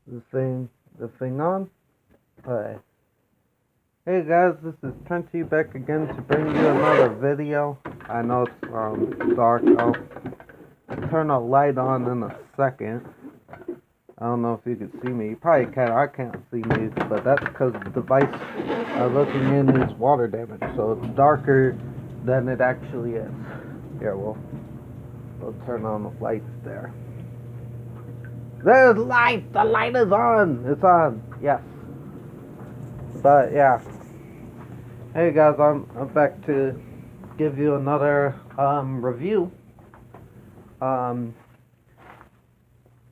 The thing on? Alright. Hey guys, this is Trenty back again to bring you another video. I know it's dark. I'll turn a light on in a second. I don't know if you can see me. You probably can. I can't see me, but that's because the device I'm looking in is water damage, so it's darker than it actually is. Here, we'll turn on the lights there. There's light! The light is on! It's on! Yes. But yeah. Hey guys, I'm back to give you another review. And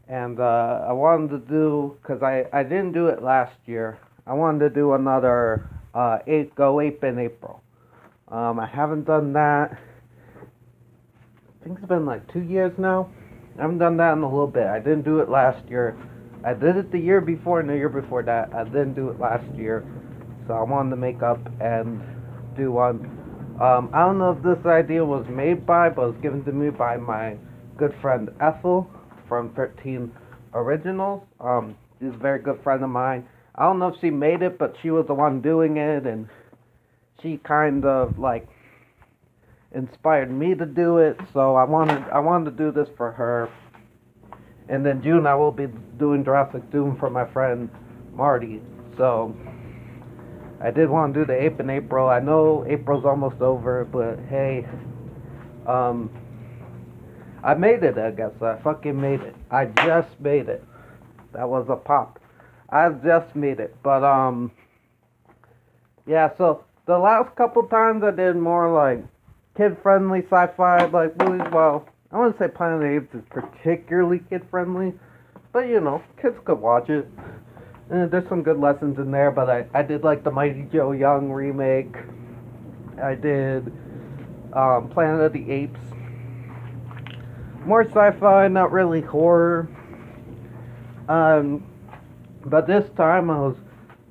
I wanted to do, because I didn't do it last year, I wanted to do another Go Ape in April. I haven't done that. I think it's been like 2 years now. I haven't done that in a little bit. I didn't do it last year. I did it the year before and the year before that. I didn't do it last year. So I wanted to make up and do one. I don't know if this idea was made by, but it was given to me by my good friend Ethel from 13 Originals. She's a very good friend of mine. I don't know if she made it, but she was the one doing it, and she kind of like inspired me to do it. So I wanted to do this for her. And then June I will be doing Jurassic Doom for my friend Marty. So I did want to do the Ape in April. I know April's almost over, but hey, I made it, I guess. I fucking made it. I just made it. That was a pop. I just made it. But, yeah, so the last couple times I did more like kid-friendly sci-fi like movies. Well, I wouldn't say Planet of the Apes is particularly kid-friendly, but you know, kids could watch it. And there's some good lessons in there, but I did like the Mighty Joe Young remake. I did Planet of the Apes. More sci-fi, not really horror. But this time I was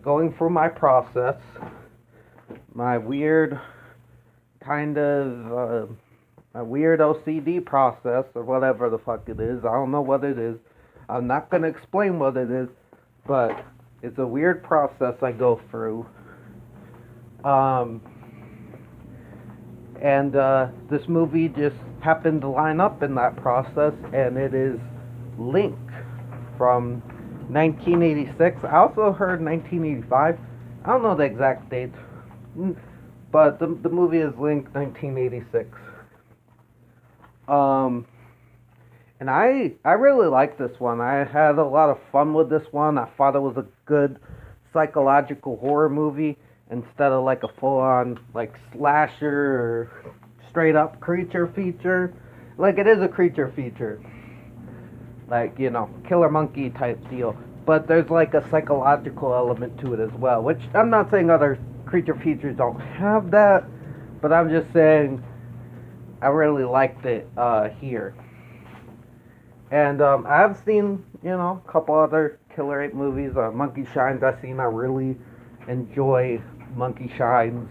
going through my process, my weird kind of my weird OCD process or whatever the fuck it is. I don't know what it is. I'm not gonna explain what it is, but it's a weird process I go through. And this movie just happened to line up in that process, and it is Link from 1986. I also heard 1985. I don't know the exact date, but the movie is Link 1986. And I really like this one. I had a lot of fun with this one. I thought it was a good psychological horror movie instead of like a full-on like slasher or straight up creature feature. Like it is a creature feature, like you know, killer monkey type deal. But there's like a psychological element to it as well, which I'm not saying other creature features don't have that, but I'm just saying I really liked it here. And I've seen, you know, a couple other Killer Ape movies. Monkey Shines I've seen. I really enjoy Monkey Shines.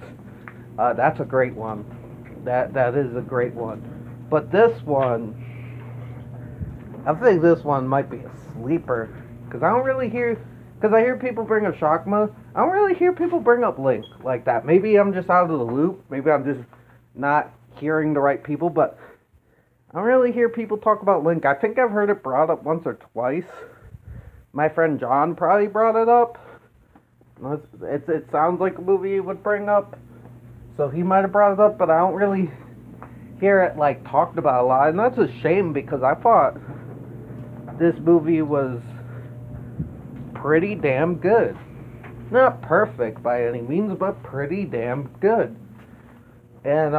That's a great one. That is a great one. But this one, I think this one might be a sleeper. Because I don't really hear, because I hear people bring up Shockma. I don't really hear people bring up Link like that. Maybe I'm just out of the loop. Maybe I'm just not hearing the right people. But I don't really hear people talk about Link. I think I've heard it brought up once or twice. My friend John probably brought it up. It sounds like a movie he would bring up. So he might have brought it up, but I don't really hear it like talked about a lot. And that's a shame because I thought this movie was pretty damn good. Not perfect by any means, but pretty damn good. And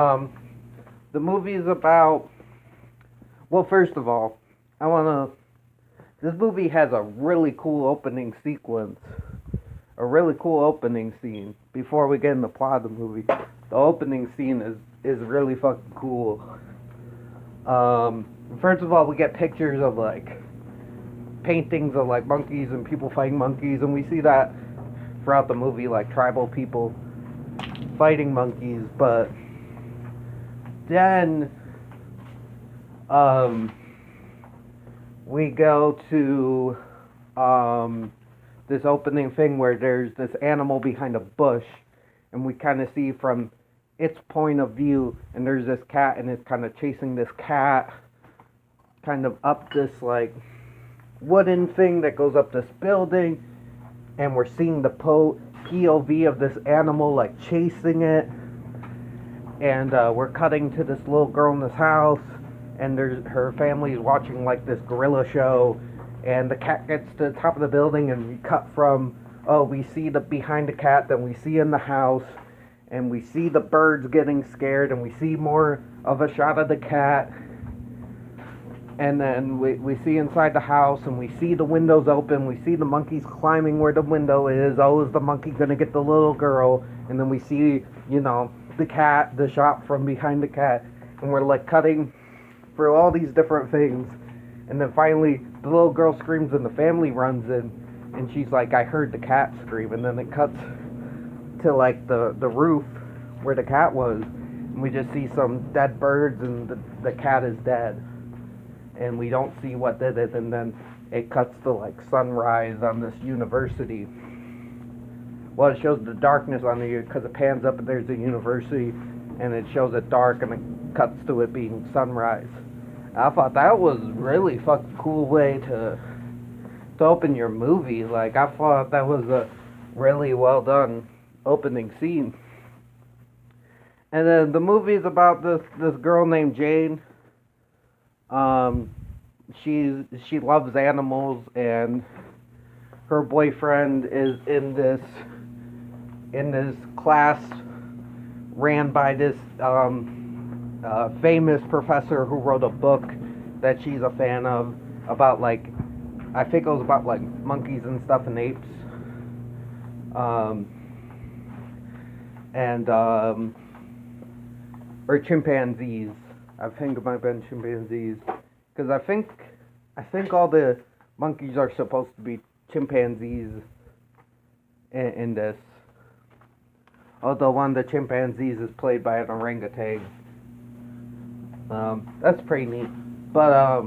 the movie is about, well, first of all, I want to, this movie has a really cool opening sequence. A really cool opening scene. Before we get in the plot of the movie, the opening scene is really fucking cool. First of all, we get pictures of like paintings of like monkeys and people fighting monkeys, and we see that throughout the movie, like tribal people fighting monkeys. But then we go to this opening thing where there's this animal behind a bush, and we kind of see from its point of view, and there's this cat, and it's kind of chasing this cat kind of up this like wooden thing that goes up this building, and we're seeing the POV of this animal like chasing it, and we're cutting to this little girl in this house, and there's her family's watching like this gorilla show, and the cat gets to the top of the building, and we cut from, oh, we see the behind the cat, then we see in the house, and we see the birds getting scared, and we see more of a shot of the cat, and then we see inside the house, and we see the windows open, we see the monkeys climbing where the window is. Oh, is the monkey gonna get the little girl? And then we see, the cat, the shot from behind the cat, and we're like cutting through all these different things, and then finally the little girl screams and the family runs in, and she's like, I heard the cat scream, and then it cuts to like the roof where the cat was, and we just see some dead birds, and the cat is dead, and we don't see what did it, and then it cuts to like sunrise on this university. Well, it shows the darkness on the, because it pans up and there's a university, and it shows it dark, and it cuts to it being sunrise. I thought that was really fucking cool way to open your movie. Like, I thought that was a really well done opening scene. And then the movie's about this girl named Jane. She loves animals, and her boyfriend is in this class ran by this famous professor who wrote a book that she's a fan of about, like, I think it was about like monkeys and stuff and apes, or chimpanzees. I think it might have been chimpanzees, because I think all the monkeys are supposed to be chimpanzees in this. Although one of the chimpanzees is played by an orangutan. That's pretty neat. But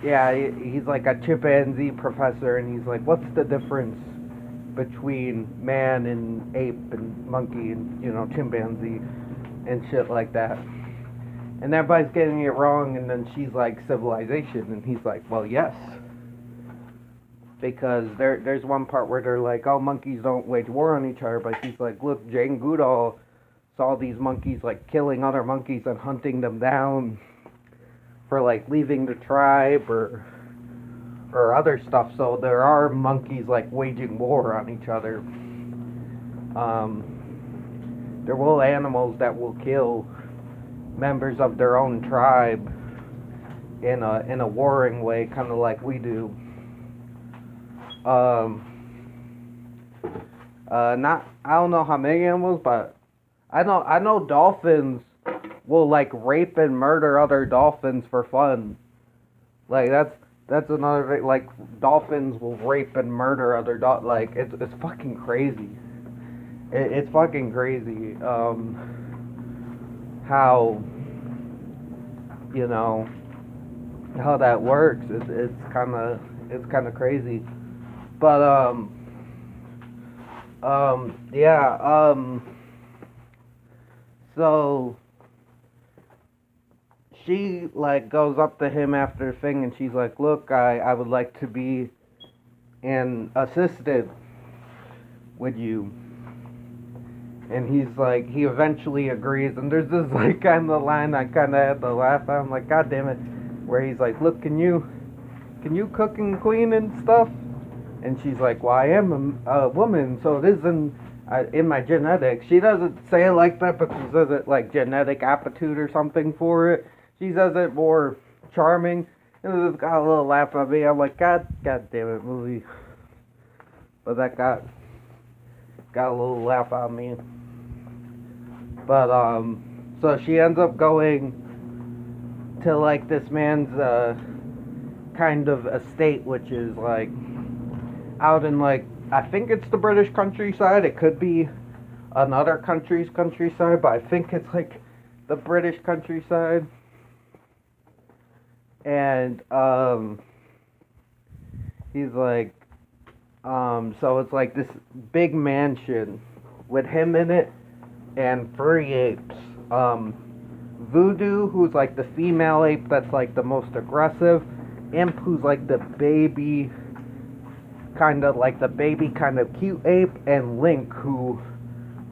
yeah, he's like a chimpanzee professor, and he's like, what's the difference between man and ape and monkey and chimpanzee and shit like that? And everybody's getting it wrong, and then she's like, civilization, and he's like, well, yes. Because there's one part where they're like, oh, monkeys don't wage war on each other, but she's like, look, Jane Goodall saw these monkeys like killing other monkeys and hunting them down for like leaving the tribe or other stuff, so there are monkeys like waging war on each other. There will animals that will kill members of their own tribe in a warring way, kind of like we do. I don't know how many animals, but I know dolphins will like rape and murder other dolphins for fun. Like that's another thing. Like, dolphins will rape and murder other like it's fucking crazy. It's fucking crazy. How how that works. It's kind of crazy. But yeah, so she like goes up to him after the thing, and she's like, look, I would like to be an assistant with you. And he's like, he eventually agrees, and there's this like kind of line I kind of had to laugh at. I'm like, god damn it, where he's like, look, can you cook and clean and stuff? And she's like, well, I am a woman, so it isn't in my genetics. She doesn't say it like that, but she says it like genetic aptitude or something for it. She says it more charming, and it's got a little laugh at me. I'm like, god damn it, movie. But that got a little laugh out of me. But so she ends up going to like this man's kind of estate, which is like out in like, I think it's the British countryside. It could be another country's countryside, but I think it's like the British countryside. And He's like, so it's like this big mansion with him in it and 3 apes. Voodoo, who's like the female ape that's like the most aggressive. Imp, who's like the baby, kind of like the baby, kind of cute ape. And Link, who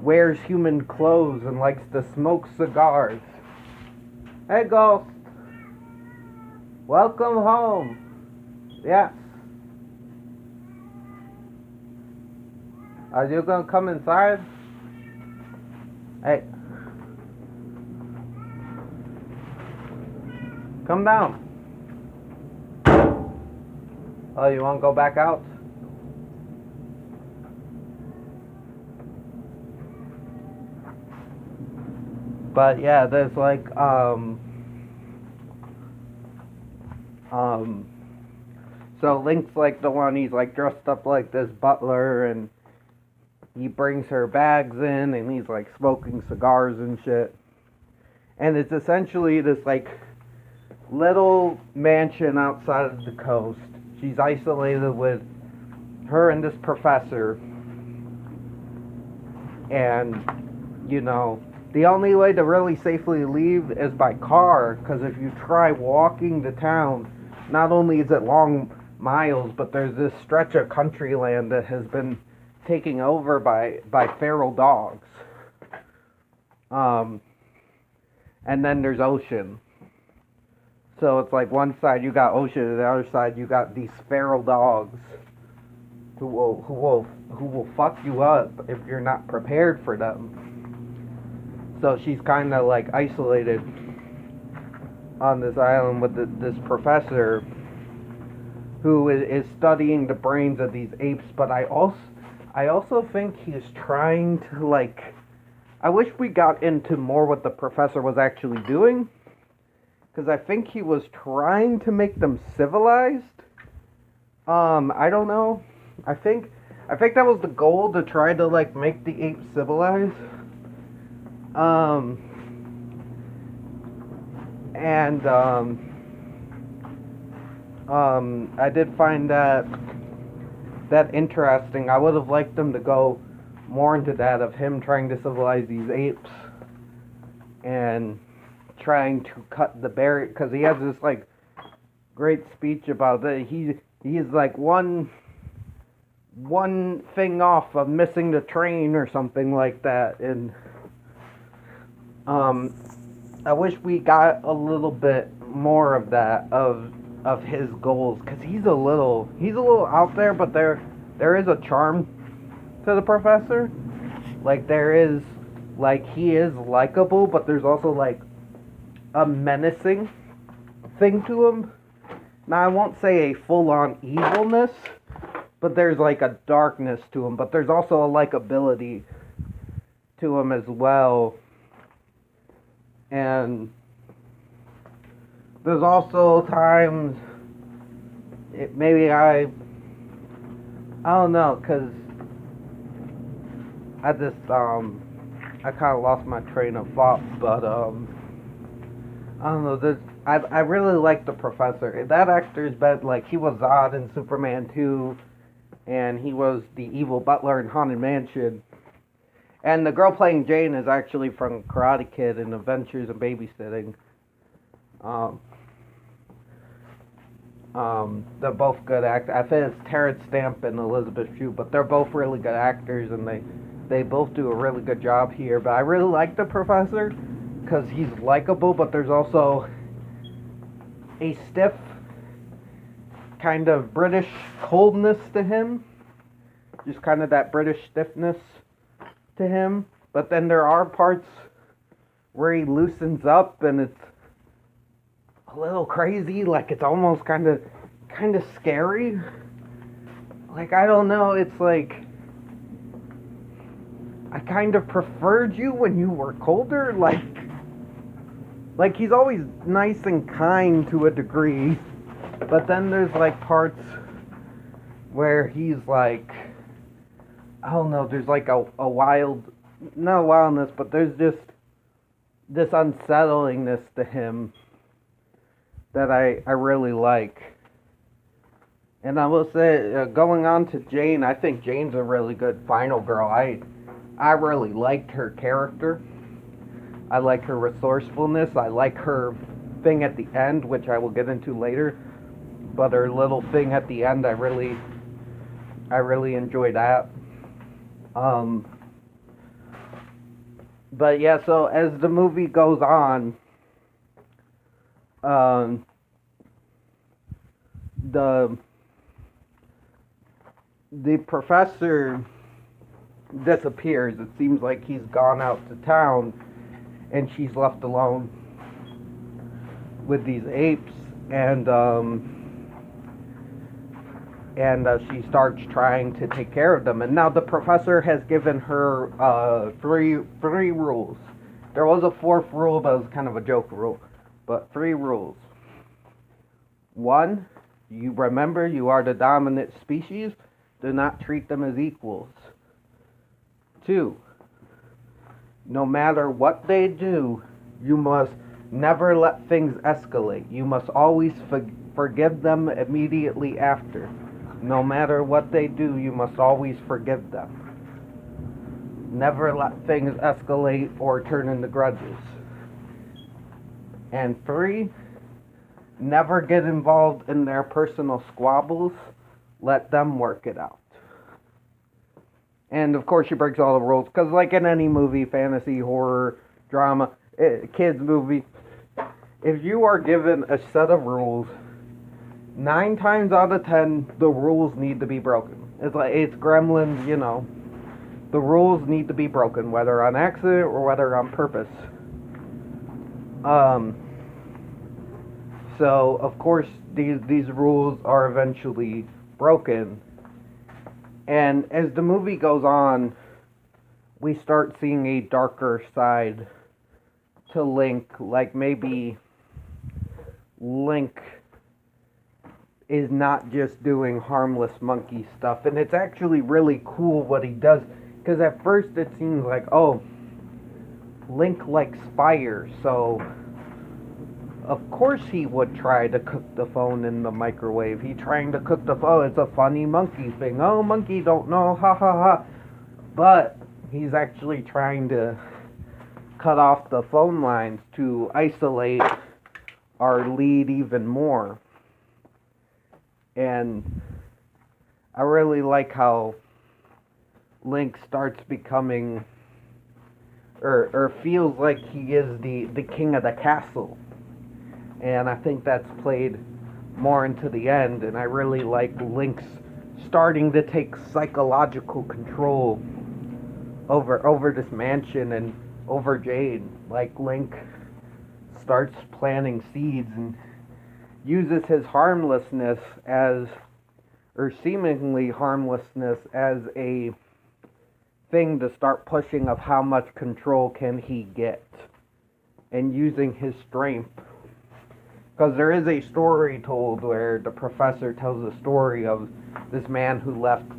wears human clothes and likes to smoke cigars. Hey, Ghost. Welcome home. Yes. Are you gonna come inside? Hey. Come down. Oh, you wanna go back out? But yeah, there's like, so Link's like the one, he's like dressed up like this butler, and he brings her bags in, and he's like smoking cigars and shit. And it's essentially this like little mansion outside of the coast. She's isolated with her and this professor. And, you know, the only way to really safely leave is by car, because if you try walking to town, not only is it long miles, but there's this stretch of country land that has been taken over by feral dogs. And then there's ocean. So it's like one side you got ocean, and the other side you got these feral dogs who will fuck you up if you're not prepared for them. So she's kind of like isolated on this island with this professor who is studying the brains of these apes. But I also think he's trying to like. I wish we got into more what the professor was actually doing, because I think he was trying to make them civilized. I don't know. I think that was the goal, to try to like make the apes civilized. I did find that interesting. I would have liked them to go more into that, of him trying to civilize these apes and trying to cut the barrier, because he has this like great speech about that. He's like one thing off of missing the train or something like that. And I wish we got a little bit more of that, of his goals, because he's a little out there, but there is a charm to the professor. Like, there is, like, he is likable, but there's also like a menacing thing to him. Now, I won't say a full-on evilness, but there's like a darkness to him, but there's also a likability to him as well. And there's also times I don't know, because I just I kind of lost my train of thought. But I don't know, I really like the professor. That actor's been, like, he was Zod in Superman 2, and he was the evil butler in Haunted Mansion. And the girl playing Jane is actually from Karate Kid and Adventures in Babysitting. They're both good actors. I think it's Terrence Stamp and Elizabeth Shue, but they're both really good actors, and they both do a really good job here. But I really like the professor, because he's likable, but there's also a stiff, kind of British coldness to him. Just kind of that British stiffness to him. But then there are parts where he loosens up, and it's a little crazy. Like, it's almost kind of scary. Like, I don't know, it's like, I kind of preferred you when you were colder. Like he's always nice and kind to a degree, but then there's like parts where he's like, I don't know, there's like a wild, not wildness, but there's just this unsettlingness to him that I really like. And I will say, going on to Jane, I think Jane's a really good final girl. I really liked her character. I like her resourcefulness. I like her thing at the end, which I will get into later. But her little thing at the end, I really enjoyed that. Um, but yeah, so as the movie goes on, um, the the professor disappears. It seems like he's gone out to town, and she's left alone with these apes, and she starts trying to take care of them. And now the professor has given her three rules. There was a fourth rule, but it was kind of a joke rule. But three rules. One, you remember you are the dominant species. Do not treat them as equals. Two, no matter what they do, you must never let things escalate. You must always forgive them immediately after. No matter what they do, you must always forgive them. Never let things escalate or turn into grudges. And three, never get involved in their personal squabbles. Let them work it out. And of course, she breaks all the rules because, like in any movie, fantasy, horror, drama, kids movie, if you are given a set of rules, 9 times out of 10, the rules need to be broken. It's Gremlins, you know. The rules need to be broken, whether on accident or whether on purpose. So of course these rules are eventually broken, and as the movie goes on, we start seeing a darker side to Link. Like maybe Link is not just doing harmless monkey stuff, and it's actually really cool what he does. Because at first it seems like, oh, Link likes fire, so of course he would try to cook the phone in the microwave. He trying to cook the phone. It's a funny monkey thing. Oh, monkey don't know, ha ha ha. But he's actually trying to cut off the phone lines to isolate our lead even more. And I really like how Link starts becoming, or feels like he is the king of the castle. And I think that's played more into the end, and I really like Link's starting to take psychological control over this mansion and over Jade. Like, Link starts planting seeds and uses his harmlessness as, or seemingly harmlessness, as a thing to start pushing of how much control can he get, and using his strength. Because there is a story told where the professor tells a story of this man who left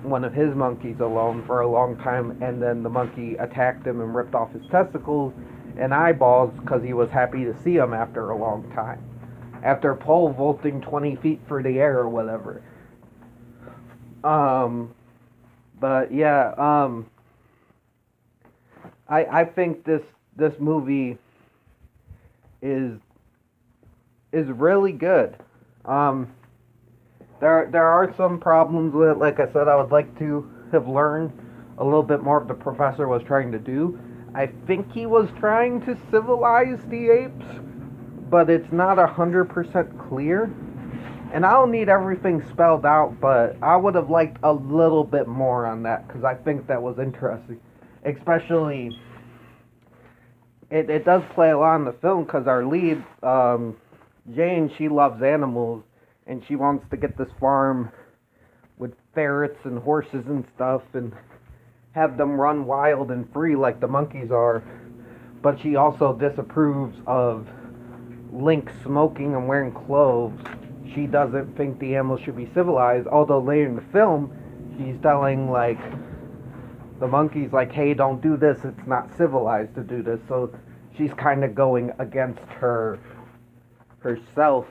one of his monkeys alone for a long time, and then the monkey attacked him and ripped off his testicles and eyeballs because he was happy to see him after a long time, after pole vaulting 20 feet through the air or whatever. But yeah, I think this movie is really good. There are some problems with it. Like I said, I would like to have learned a little bit more of what the professor was trying to do. I think he was trying to civilize the apes, but it's not 100% clear. And I don't need everything spelled out, but I would have liked a little bit more on that, because I think that was interesting. Especially, it does play a lot in the film, because our lead, Jane, she loves animals, and she wants to get this farm with ferrets and horses and stuff, and have them run wild and free like the monkeys are. But she also disapproves of Link smoking and wearing clothes. She doesn't think the animals should be civilized, although later in the film, she's telling, like, the monkeys, like, hey, don't do this, it's not civilized to do this. So she's kind of going against herself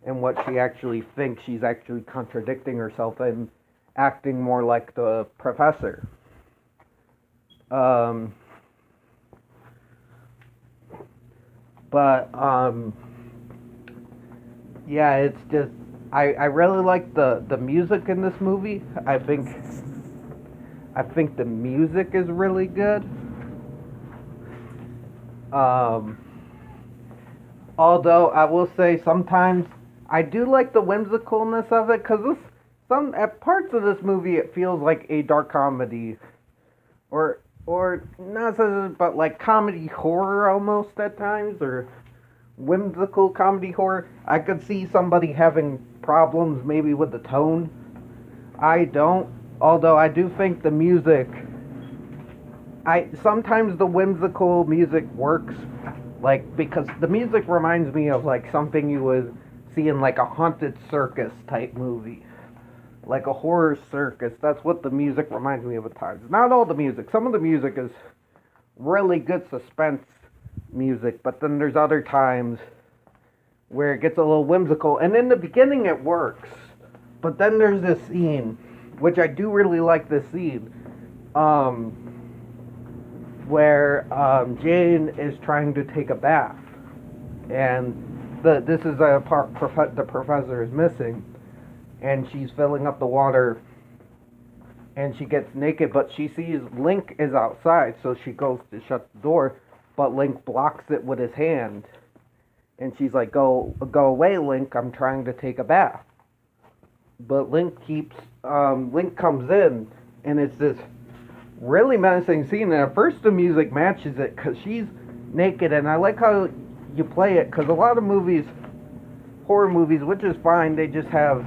and what she actually thinks. She's actually contradicting herself and acting more like the professor. Um, but yeah, it's just I really like the music in this movie. I think the music is really good. Um, Although I will say sometimes I do like the whimsicalness of it because this some at parts of this movie it feels like a dark comedy or not so, but like comedy horror almost at times or whimsical comedy horror. I could see somebody having problems maybe with the tone. I don't. Although I do think the music I sometimes the whimsical music works, like because the music reminds me of like something you would see in like a haunted circus type movie, like a horror circus. That's what the music reminds me of at times. Not all the music. Some of the music is really good suspense music, but then there's other times where it gets a little whimsical. And in the beginning, it works, but then there's this scene, which I do really like. This scene. Where Jane is trying to take a bath, and this is a part the professor is missing, and she's filling up the water, and she gets naked, but she sees Link is outside, so she goes to shut the door, but Link blocks it with his hand, and she's like, "Go away, Link! I'm trying to take a bath." But Link comes in, and it's this really menacing scene, and at first the music matches it because she's naked, and I like how you play it because a lot of movies, horror movies, which is fine, they just have,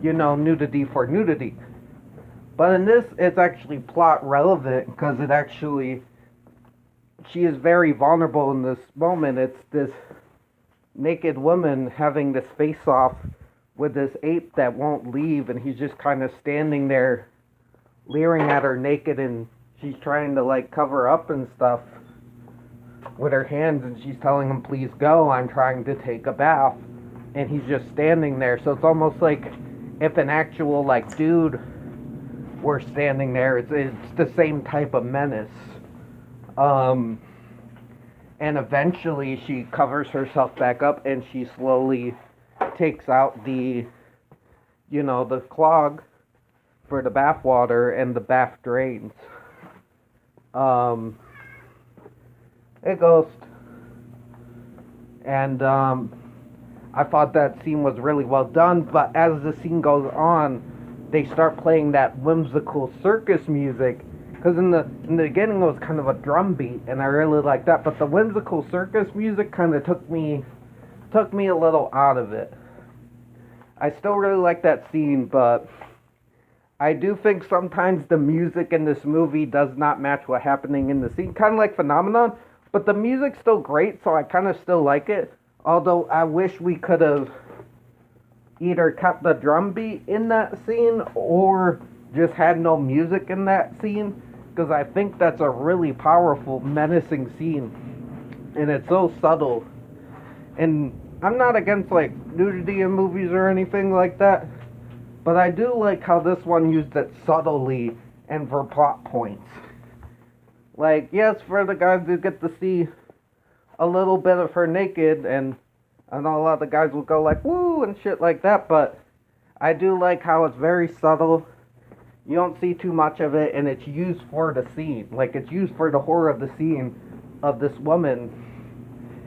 nudity for nudity. But in this, it's actually plot relevant because she is very vulnerable in this moment. It's this naked woman having this face off with this ape that won't leave, and he's just kind of standing there leering at her naked, and she's trying to like cover up and stuff with her hands, and she's telling him, "Please go, I'm trying to take a bath," and he's just standing there. So it's almost like if an actual like dude were standing there. It's the same type of menace. And eventually she covers herself back up, and she slowly takes out the clog for the bath water, and the bath drains. It goes, and I thought that scene was really well done, but as the scene goes on, they start playing that whimsical circus music, because in the beginning it was kind of a drum beat, and I really liked that, but the whimsical circus music kind of took me a little out of it. I still really like that scene, but I do think sometimes the music in this movie does not match what's happening in the scene, kind of like Phenomenon, but the music's still great, so I kind of still like it, although I wish we could have either kept the drum beat in that scene or just had no music in that scene, because I think that's a really powerful, menacing scene, and it's so subtle. And I'm not against like nudity in movies or anything like that, but I do like how this one used it subtly and for plot points. Like, yes, for the guys who get to see a little bit of her naked, and I know a lot of the guys will go like, woo, and shit like that, but I do like how it's very subtle. You don't see too much of it, and it's used for the scene. Like, it's used for the horror of the scene of this woman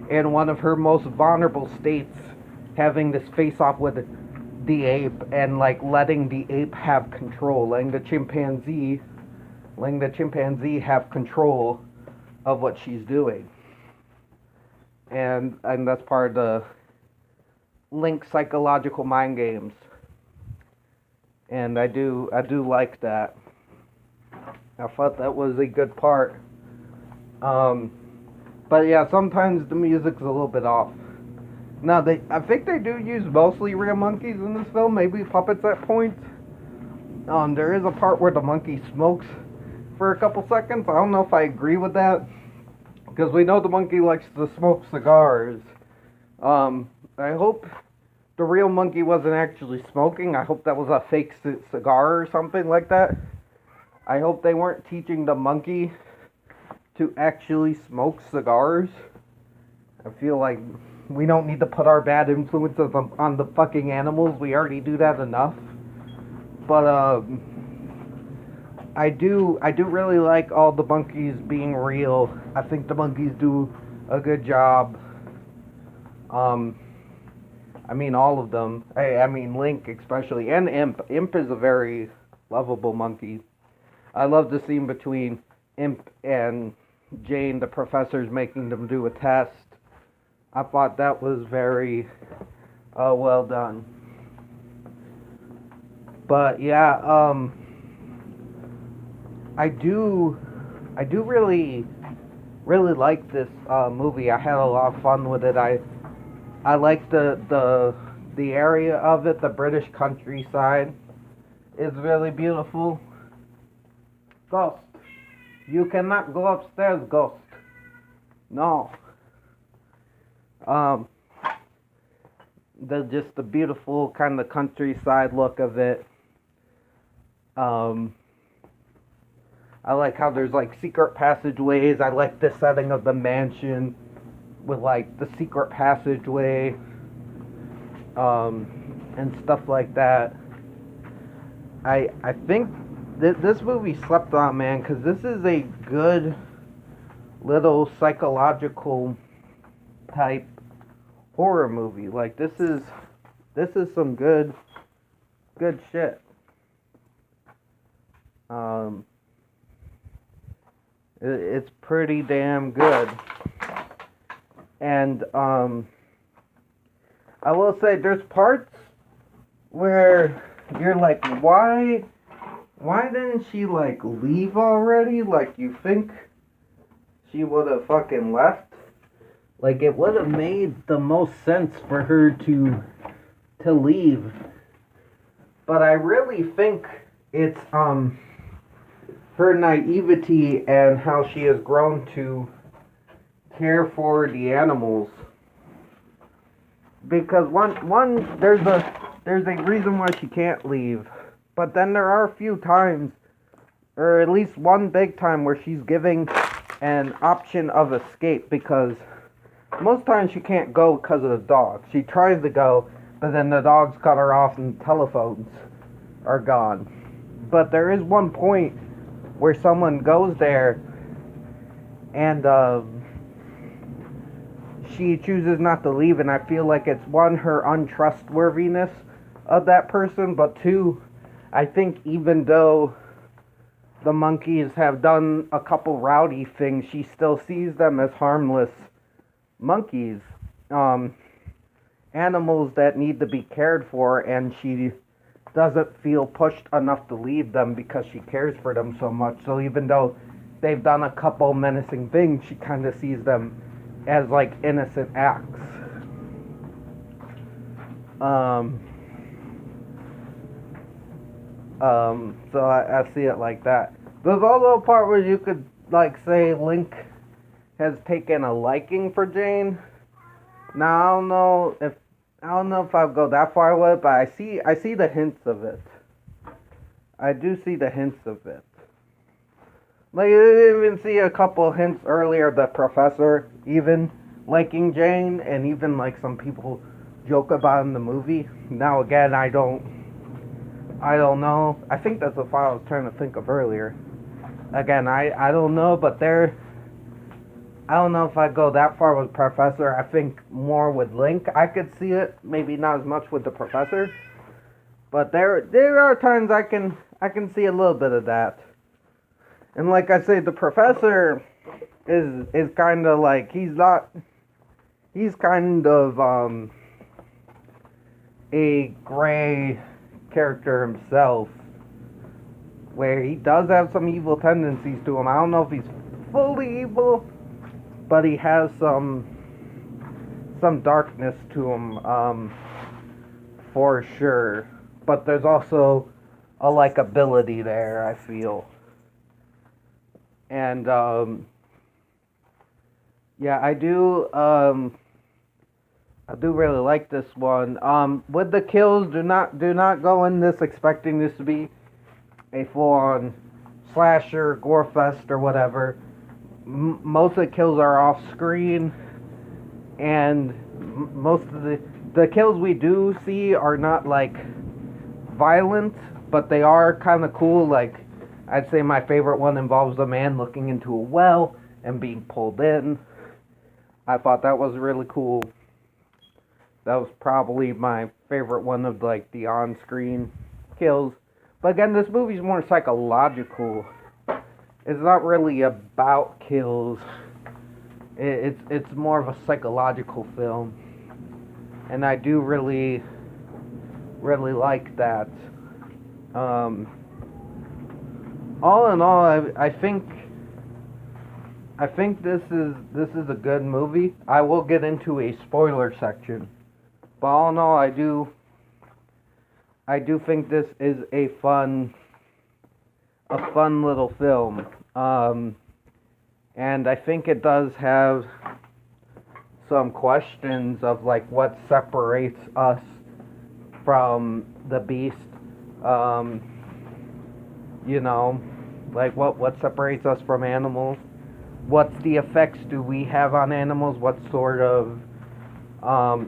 in one of her most vulnerable states, having this face-off with the ape, and, like, letting the ape have control, letting the chimpanzee have control of what she's doing. And that's part of the Link psychological mind games. And I do like that. I thought that was a good part. But yeah, sometimes the music's a little bit off. Now, I think they do use mostly real monkeys in this film, maybe puppets at points. There is a part where the monkey smokes for a couple seconds. I don't know if I agree with that, because we know the monkey likes to smoke cigars. I hope the real monkey wasn't actually smoking. I hope that was a fake cigar or something like that. I hope they weren't teaching the monkey to actually smoke cigars. I feel like we don't need to put our bad influences on the fucking animals. We already do that enough. But I do really like all the monkeys being real. I think the monkeys do a good job. Um, I mean all of them. I mean Link especially, and Imp. Imp is a very lovable monkey. I love the scene between Imp and Jane. The professor's making them do a test. I thought that was very well done. But yeah, I do really like this movie. I had a lot of fun with it. I like the area of it. The British countryside is really beautiful. Ghost, you cannot go upstairs, Ghost. No. Um, the beautiful kind of countryside look of it. Um, I like how there's like secret passageways. I like the setting of the mansion with like the secret passageway, and stuff like that. I think this movie slept on, man, because this is a good little psychological type horror movie. Like this is some good shit. Um, it's pretty damn good. And I will say there's parts where you're like, why didn't she like leave already? Like you think she would have fucking left? Like it would have made the most sense for her to leave. But I really think it's her naivety and how she has grown to care for the animals. Because one there's a reason why she can't leave. But then there are a few times, or at least one big time, where she's giving an option of escape, because most times she can't go because of the dog. She tries to go, but then the dogs cut her off and telephones are gone. But there is one point where someone goes there and she chooses not to leave, and I feel like it's one, her untrustworthiness of that person, but two, I think even though the monkeys have done a couple rowdy things, she still sees them as harmless monkeys, animals that need to be cared for, and she doesn't feel pushed enough to leave them because she cares for them so much. So even though they've done a couple menacing things, she kind of sees them as like innocent acts. Um, so I see it like that. There's also a part where you could like say Link has taken a liking for Jane. Now I don't know if I'll go that far with it, but I see the hints of it. I do see the hints of it. Like you even see a couple hints earlier. The professor even liking Jane, and even like some people joke about in the movie. Now again, I don't know. I think that's the file I was trying to think of earlier. Again, I don't know, but I don't know if I go that far with Professor. I think more with Link. I could see it, maybe not as much with the Professor, but there are times I can see a little bit of that. And like I say, the Professor is kind of like he's kind of a gray character himself, where he does have some evil tendencies to him. I don't know if he's fully evil, but he has some darkness to him, for sure. But there's also a likability there, I feel. And yeah, I do I do really like this one. With the kills, do not go in this expecting this to be a full-on slasher, gore fest, or whatever. Most of the kills are off screen, and most of the kills we do see are not like violent, but they are kind of cool. Like, I'd say my favorite one involves a man looking into a well and being pulled in. I thought that was really cool. That was probably my favorite one of like the on-screen kills. But again, this movie's more psychological. It's not really about kills. It's more of a psychological film, and I do really like that. Um, all in all, I think this is a good movie. I will get into a spoiler section, but all in all, I do think this is a fun little film. And I think it does have some questions of like what separates us from the beast. Um, you know, like what separates us from animals? What's the effects do we have on animals? What sort of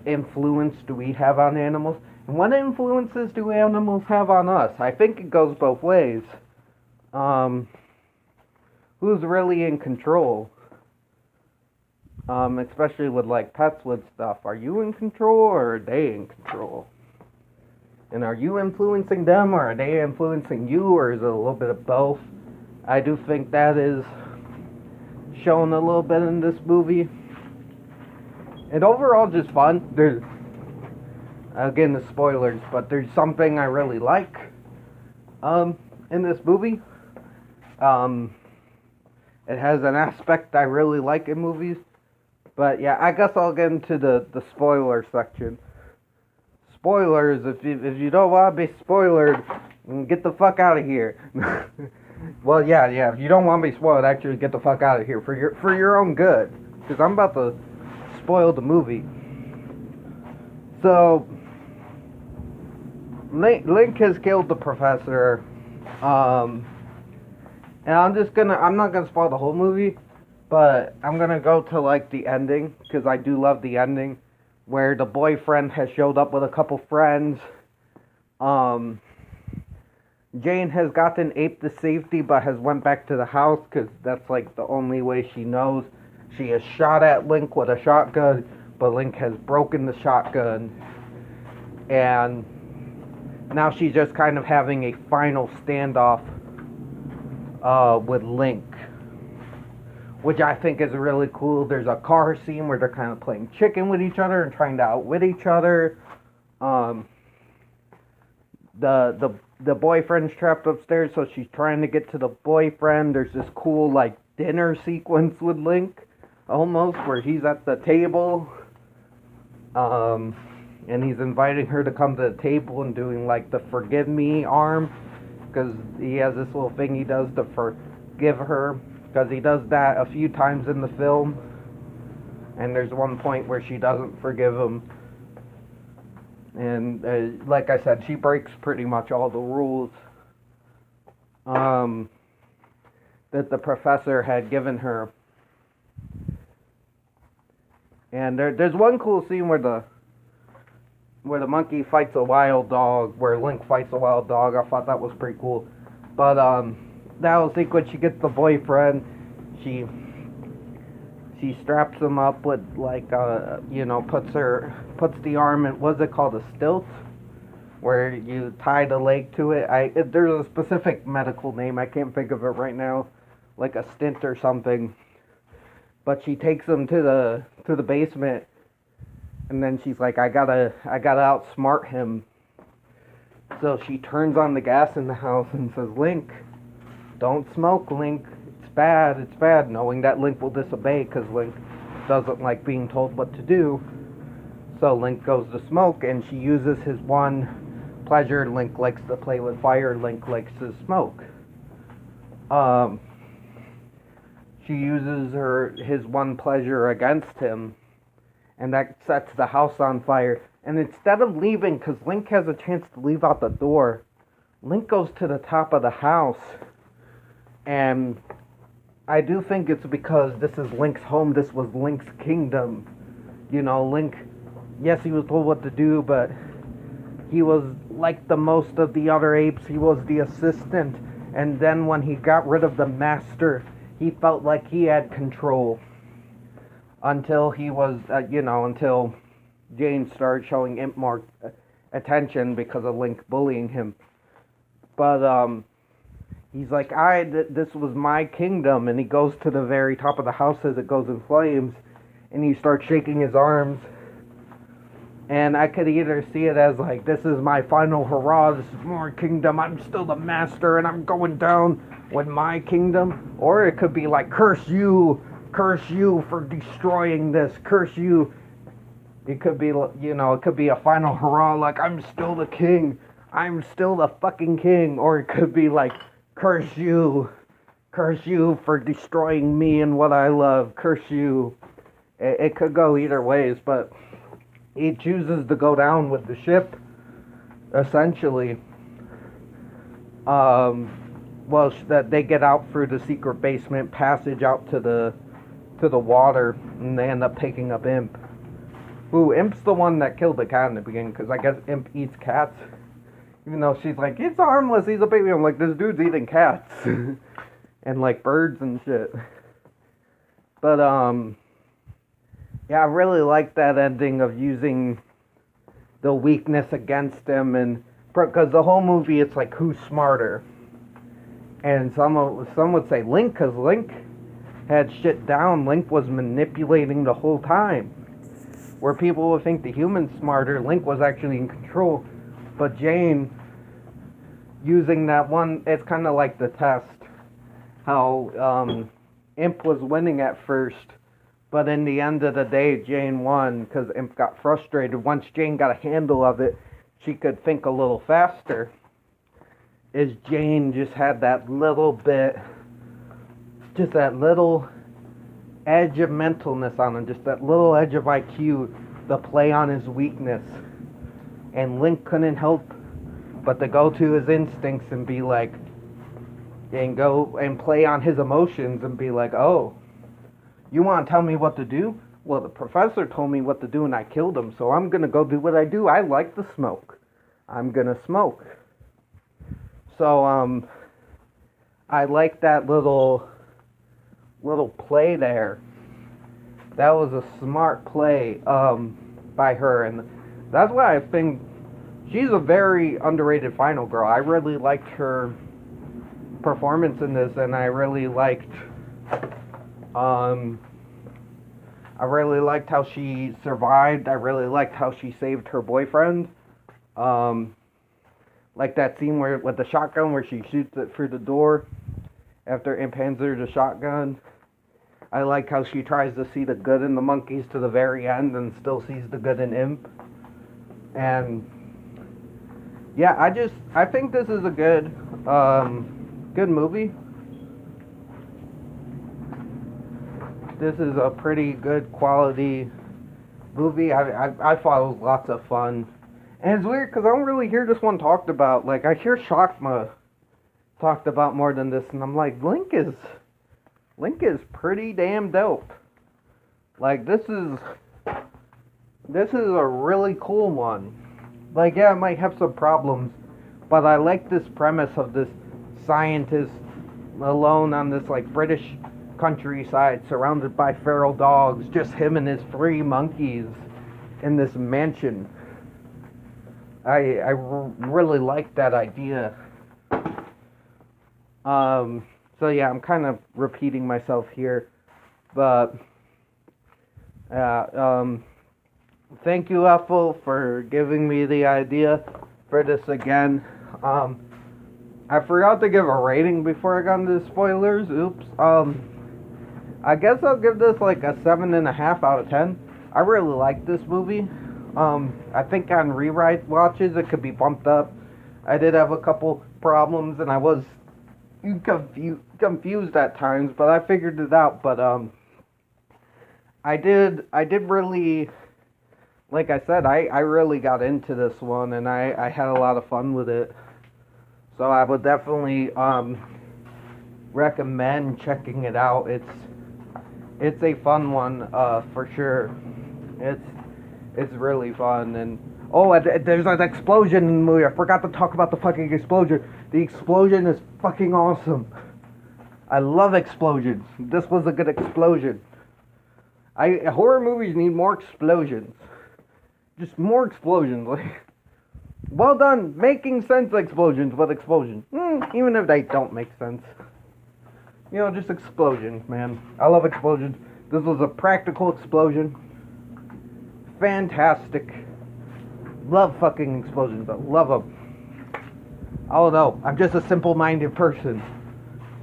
influence do we have on animals? And what influences do animals have on us? I think it goes both ways. Who's really in control? Especially with like pets with stuff. Are you in control or are they in control? And are you influencing them or are they influencing you, or is it a little bit of both? I do think that is shown a little bit in this movie. And overall just fun. There's, again, the spoilers, but there's something I really like in this movie. It has an aspect I really like in movies. But yeah, I guess I'll get into the spoiler section. Spoilers, if you don't want to be spoiled, get the fuck out of here. Well, yeah, if you don't want to be spoiled, actually get the fuck out of here for your own good. Because I'm about to spoil the movie. So, Link has killed the professor. And I'm not gonna spoil the whole movie, but I'm gonna go to like the ending, because I do love the ending, where the boyfriend has showed up with a couple friends. Jane has gotten Ape to safety, but has went back to the house, because that's like the only way she knows. She has shot at Link with a shotgun, but Link has broken the shotgun, and now she's just kind of having a final standoff with Link, which I think is really cool. There's a car scene where they're kind of playing chicken with each other and trying to outwit each other. The boyfriend's trapped upstairs, so she's trying to get to the boyfriend. There's this cool like dinner sequence with Link, almost, where he's at the table, and he's inviting her to come to the table and doing like the forgive me arm, because he has this little thing he does to forgive her, because he does that a few times in the film, and there's one point where she doesn't forgive him, and like I said, she breaks pretty much all the rules that the professor had given her. And there's one cool scene where the monkey fights a wild dog, where Link fights a wild dog. I thought that was pretty cool. But that whole sequence, she gets the boyfriend, she straps him up with like puts the arm in, what's it called, a stilt, where you tie the leg to it. There's a specific medical name, I can't think of it right now, like a stint or something. But she takes him to the basement, and then she's like, I gotta outsmart him. So she turns on the gas in the house and says, Link, don't smoke, Link. It's bad, knowing that Link will disobey, because Link doesn't like being told what to do. So Link goes to smoke, and she uses his one pleasure. Link likes to play with fire, Link likes to smoke. She uses his one pleasure against him, and that sets the house on fire. And instead of leaving, because Link has a chance to leave out the door, Link goes to the top of the house, and I do think it's because this is Link's home, this was Link's kingdom. You know, Link, yes, he was told what to do, but he was like the most of the other apes, he was the assistant, and then when he got rid of the master, he felt like he had control. Until he was, until Jane started showing Imp more attention because of Link bullying him. But, he's like, this was my kingdom, and he goes to the very top of the house as it goes in flames, and he starts shaking his arms, and I could either see it as like, this is my final hurrah, this is my kingdom, I'm still the master, and I'm going down with my kingdom, or it could be like, curse you for destroying this, curse you. It could be, it could be a final hurrah, like, I'm still the king, I'm still the fucking king, or it could be like, curse you for destroying me and what I love, curse you. It could go either ways, but he chooses to go down with the ship, essentially. That they get out through the secret basement passage out to the water, and they end up picking up Imp. Ooh, Imp's the one that killed the cat in the beginning, because I guess Imp eats cats. Even though she's like, it's harmless, he's a baby. I'm like, this dude's eating cats. And like birds and shit. But, yeah, I really like that ending of using the weakness against him, and because the whole movie, it's like, who's smarter? And some would say Link, because Link had shit down. Link was manipulating the whole time. Where people would think the human's smarter, Link was actually in control. But Jane, using that one, it's kind of like the test. How Imp was winning at first, but in the end of the day, Jane won because Imp got frustrated. Once Jane got a handle of it, she could think a little faster. Jane just had that little bit, just that little edge of mentalness on him, just that little edge of IQ, the play on his weakness. And Link couldn't help but to go to his instincts and be like, and go and play on his emotions and be like, oh, you want to tell me what to do? Well, the professor told me what to do and I killed him, so I'm going to go do what I do. I like the smoke. I'm going to smoke. So, I like that little play there. That was a smart play, by her, and that's why I think she's a very underrated final girl. I really liked her performance in this, and I really liked how she survived. I really liked how she saved her boyfriend. Like that scene where with the shotgun where she shoots it through the door after Imp hands her the shotgun. I like how she tries to see the good in the monkeys to the very end and still sees the good in Imp. And yeah, I think this is a good movie. This is a pretty good quality movie. I thought it was lots of fun. And it's weird because I don't really hear this one talked about. Like, I hear Shakma talked about more than this, and I'm like, Link is pretty damn dope. Like, this is a really cool one. Like, yeah, it might have some problems, but I like this premise of this scientist alone on this, like, British countryside, surrounded by feral dogs, just him and his 3 monkeys in this mansion. I really like that idea. So yeah, I'm kind of repeating myself here, but thank you, Ethel, for giving me the idea for this again. I forgot to give a rating before I got into the spoilers. Oops. I guess I'll give this like a 7.5 out of 10. I really like this movie. I think on rewrite watches it could be bumped up. I did have a couple problems and I was confused at times, but I figured it out. But I did really like I said, I really got into this one and I had a lot of fun with it. So I would definitely recommend checking it out. It's a fun one for sure. It's it's really fun and oh, there's an explosion in the movie. I forgot to talk about the fucking explosion. The explosion is fucking awesome. I love explosions. This was a good explosion. Horror movies need more explosions. Just more explosions. Like, well done making sense explosions with explosions. Even if they don't make sense. You know, just explosions, man. I love explosions. This was a practical explosion. Fantastic. Love fucking explosions. I love them. I don't know. I'm just a simple-minded person.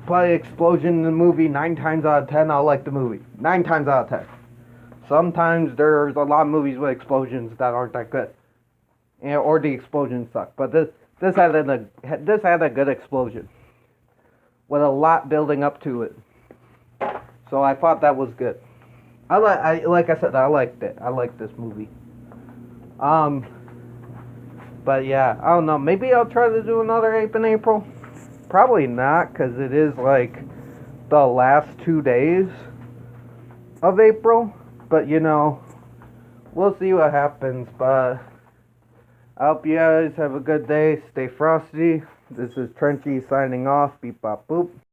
Play explosion in the movie 9 times out of 10. I'll like the movie 9 times out of 10. Sometimes there's a lot of movies with explosions that aren't that good, or the explosions suck. But this had a good explosion with a lot building up to it. So I thought that was good. Like I said, I liked it. I liked this movie. But yeah, I don't know. Maybe I'll try to do another Ape in April. Probably not, because it is like the last 2 days of April. But you know, we'll see what happens. But I hope you guys have a good day. Stay frosty. This is Trenchy signing off. Beep bop boop.